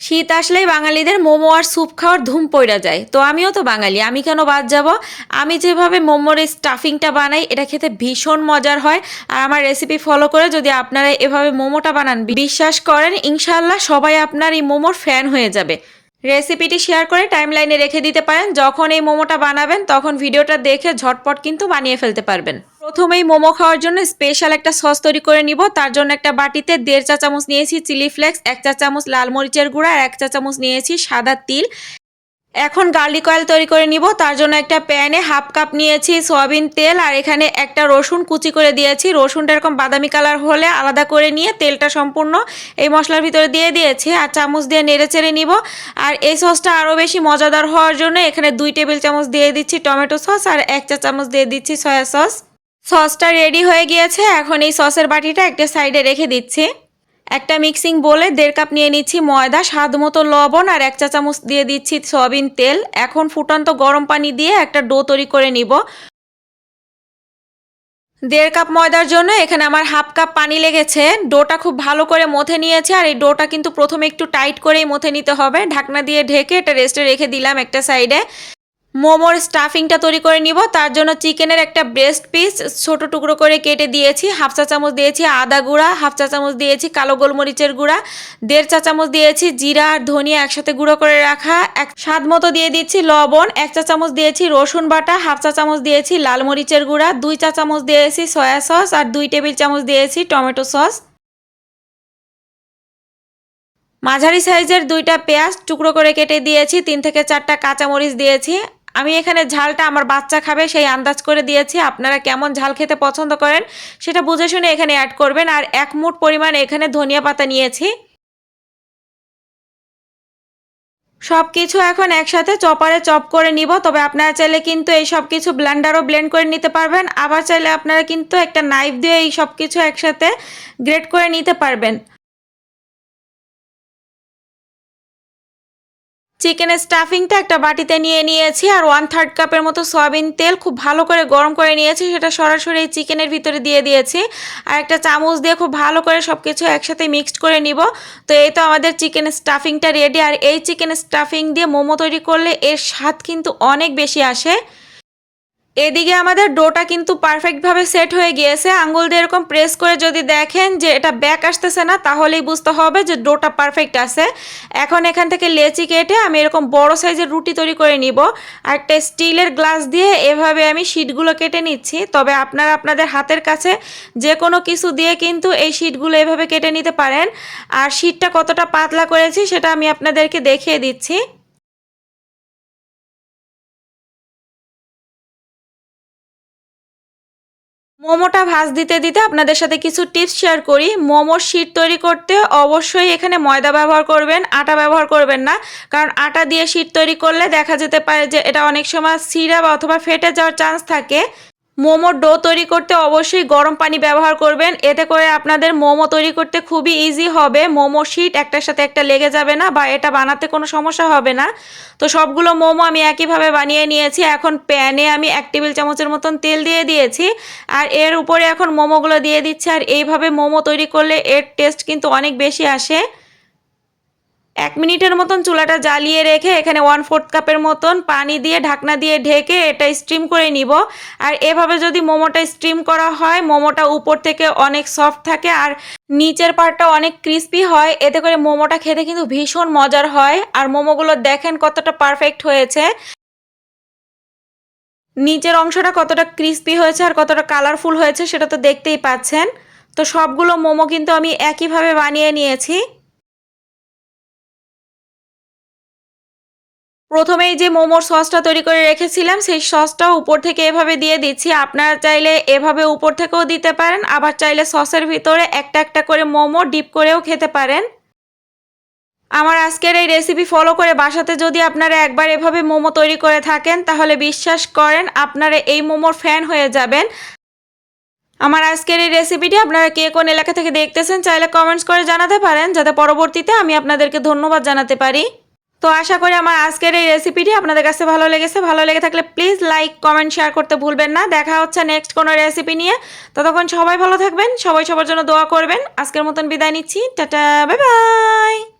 শীত আসলেই বাঙালিদের মোমো আর স্যুপ খাওয়ার ধুম পড়ে যায়। তো আমিও তো বাঙালি, আমি কেন বাদ যাব। আমি যেভাবে মোমোর এই স্টাফিংটা বানাই এটা খেতে ভীষণ মজার হয়। আর আমার রেসিপি ফলো করে যদি আপনারা এভাবে মোমোটা বানান, বিশ্বাস করেন ইনশাল্লাহ সবাই আপনার এই মোমোর ফ্যান হয়ে যাবে। রেসিপিটি শেয়ার করে টাইমলাইনে রেখে দিতে পারেন। যখন এই মোমোটা বানাবেন তখন ভিডিওটা দেখে ঝটপট কিন্তু বানিয়ে ফেলতে পারবেন। প্রথমেই মোমো খাওয়ার জন্য স্পেশাল একটা সস তৈরি করে নিব। তার জন্য একটা বাটিতে 1.5 চা চামচ নিয়েছি চিলি ফ্লেক্স, 1 চা চামচ লাল মরিচের গুঁড়া আর 1 চা চামচ নিয়েছি সাদা তিল। এখন গার্লিক অয়েল তৈরি করে নিব। তার জন্য একটা প্যানে 1/2 কাপ নিয়েছি সয়াবিন তেল আর এখানে একটা রসুন কুচি করে দিয়েছি। রসুনটা এরকম বাদামি কালার হলে আলাদা করে নিয়ে তেলটা সম্পূর্ণ এই মশলার ভিতরে দিয়ে দিয়েছি আর চামচ দিয়ে নেড়ে চেড়ে নিব। আর এই সসটা আরও বেশি মজাদার হওয়ার জন্য এখানে 2 টেবিল চামচ দিয়ে দিচ্ছি টমেটো সস আর 1 চা চামচ দিয়ে দিচ্ছি সয়া সস। সসটা রেডি হয়ে গিয়েছে। এখন এই সসের বাটিটা একটা সাইডে রেখে দিচ্ছি। একটা মিক্সিং বোলে 1.5 কাপ নিয়ে নিচ্ছি ময়দা, স্বাদ মতো লবণ আর 1 চা চামচ দিয়ে দিচ্ছি সয়াবিন তেল। এখন ফুটন্ত গরম পানি দিয়ে একটা ডো তৈরি করে নিব। 1.5 কাপ ময়দার জন্য এখানে আমার 1/2 কাপ পানি লেগেছে। ডোটা খুব ভালো করে মথে নিয়েছে আর এই ডোটা কিন্তু প্রথমে একটু টাইট করেই মথে নিতে হবে। ঢাকনা দিয়ে ঢেকে এটা রেস্টে রেখে দিলাম একটা সাইডে। মোমোর স্টাফিংটা তৈরি করে নিব। তার জন্য চিকেনের একটা ব্রেস্ট পিস ছোট টুকরো করে কেটে দিয়েছি। 1/2 চা চামচ দিয়েছি আদা গুঁড়া, 1/2 চা চামচ দিয়েছি কালো গোলমরিচের গুঁড়া, 1.5 চা চামচ দিয়েছি জিরা আর ধনিয়া একসাথে গুঁড়ো করে রাখা, স্বাদ মতো দিয়ে দিচ্ছি লবণ, 1 চা চামচ দিয়েছি রসুন বাটা, 1/2 চা চামচ দিয়েছি লাল মরিচের গুঁড়া, 2 চা চামচ দিয়েছি সয়া সস আর 2 টেবিল চামচ দিয়েছি টমেটো সস। মাঝারি সাইজের 2টা পেঁয়াজ টুকরো করে কেটে দিয়েছি, 3 থেকে 4টা কাঁচামরিচ দিয়েছি। আমি এখানে ঝালটা আমার বাচ্চা খাবে সেই আন্দাজ করে দিয়েছি। আপনারা কেমন ঝাল খেতে পছন্দ করেন সেটা বুঝে শুনে এখানে অ্যাড করবেন। আর 1 মুঠ পরিমাণ এখানে ধনিয়া পাতা নিয়েছি। সব কিছু এখন একসাথে চপারে চপ করে নিব। তবে আপনারা চাইলে কিন্তু এই সব কিছু ব্লেন্ডারও ব্লেন্ড করে নিতে পারবেন। আবার চাইলে আপনারা কিন্তু একটা নাইফ দিয়ে এই সব কিছু একসাথে গ্রেট করে নিতে পারবেন। চিকেনের স্টাফিংটা একটা বাটিতে নিয়ে নিয়েছি আর 1/3 কাপের মতো সয়াবিন তেল খুব ভালো করে গরম করে নিয়েছি, সেটা সরাসরি চিকেনের ভিতরে দিয়ে দিয়েছি। আর একটা চামচ দিয়ে খুব ভালো করে সব কিছু একসাথে মিক্সড করে নিব। তো এই তো আমাদের চিকেনের স্টাফিংটা রেডি। আর এই চিকেন স্টাফিং দিয়ে মোমো তৈরি করলে এর স্বাদ কিন্তু অনেক বেশি আসে। এদিকে আমাদের ডোটা কিন্তু পারফেক্টভাবে সেট হয়ে গিয়েছে। আঙ্গুল দিয়ে এরকম প্রেস করে যদি দেখেন যে এটা ব্যাক আসতেছে না তাহলেই বুঝতে হবে যে ডোটা পারফেক্ট আছে। এখন এখান থেকে লেচি কেটে আমি এরকম বড় সাইজের রুটি তৈরি করে নিব। আর একটা স্টিলের গ্লাস দিয়ে এভাবে আমি শিটগুলো কেটে নিচ্ছি। তবে আপনারা আপনাদের হাতের কাছে যে কোনো কিছু দিয়ে কিন্তু এই শিটগুলো এভাবে কেটে নিতে পারেন। আর শিটটা কতটা পাতলা করেছি সেটা আমি আপনাদেরকে দেখিয়ে দিচ্ছি। মোমোটা ভাজ দিতে দিতে আপনাদের সাথে কিছু টিপস শেয়ার করি। মোমোর শিট তৈরি করতে অবশ্যই এখানে ময়দা ব্যবহার করবেন, আটা ব্যবহার করবেন না। কারণ আটা দিয়ে শিট তৈরি করলে দেখা যেতে পারে যে এটা অনেক সময় ছিঁড়া অথবা ফেটে যাওয়ার চান্স থাকে। মোমোর ডো তৈরি করতে অবশ্যই গরম পানি ব্যবহার করবেন। এতে করে আপনাদের মোমো তৈরি করতে খুবই ইজি হবে। মোমো শিট একটার সাথে একটা লেগে যাবে না বা এটা বানাতে কোনো সমস্যা হবে না। তো সবগুলো মোমো আমি একইভাবে বানিয়ে নিয়েছি। এখন প্যানে আমি 1 টেবিল চামচের মতন তেল দিয়ে দিয়েছি আর এর উপরে এখন মোমোগুলো দিয়ে দিচ্ছি। আর এইভাবে মোমো তৈরি করলে এর টেস্ট কিন্তু অনেক বেশি আসে। 1 মিনিটের মতন চুলাটা জ্বালিয়ে রেখে এখানে 1/4 কাপের মতন পানি দিয়ে ঢাকনা দিয়ে ঢেকে এটা স্টিম করে নিব। আর এভাবে যদি মোমোটা স্টিম করা হয় মোমোটা উপর থেকে অনেক সফট থাকে আর নিচের পার্টটা অনেক ক্রিস্পি হয়। এতে করে মোমোটা খেতে কিন্তু ভীষণ মজার হয়। আর মোমোগুলো দেখেন কতটা পারফেক্ট হয়েছে, নিচের অংশটা কতটা ক্রিস্পি হয়েছে আর কতটা কালারফুল হয়েছে সেটা তো দেখতেই পাচ্ছেন। তো সবগুলো মোমো কিন্তু আমি একইভাবে বানিয়ে নিয়েছি। প্রথমেই যে মোমোর সসটা তৈরি করে রেখেছিলাম সেই সসটাও উপর থেকে এভাবে দিয়ে দিচ্ছি। আপনারা চাইলে এভাবে উপর থেকেও দিতে পারেন, আবার চাইলে সসের ভিতরে একটা একটা করে মোমো ডিপ করেও খেতে পারেন। আমার আজকের এই রেসিপি ফলো করে বাসাতে যদি আপনারা একবার এভাবে মোমো তৈরি করে থাকেন তাহলে বিশ্বাস করেন আপনারা এই মোমোর ফ্যান হয়ে যাবেন। আমার আজকের এই রেসিপিটি আপনারা কে কোন এলাকা থেকে দেখতেছেন চাইলে কমেন্টস করে জানাতে পারেন, যাতে পরবর্তীতে আমি আপনাদেরকে ধন্যবাদ জানাতে পারি। তো তো আশা করি আমার আজকের এই রেসিপিটি আপনাদের কাছে ভালো লেগেছে। ভালো লেগে থাকলে প্লিজ লাইক, কমেন্ট, শেয়ার করতে ভুলবেন না। দেখা হচ্ছে নেক্সট কোনো রেসিপি নিয়ে। ততক্ষণ সবাই ভালো থাকবেন, সবাই সবার জন্য দোয়া করবেন। আজকের মতন বিদায় নিচ্ছি। Tata, bye bye.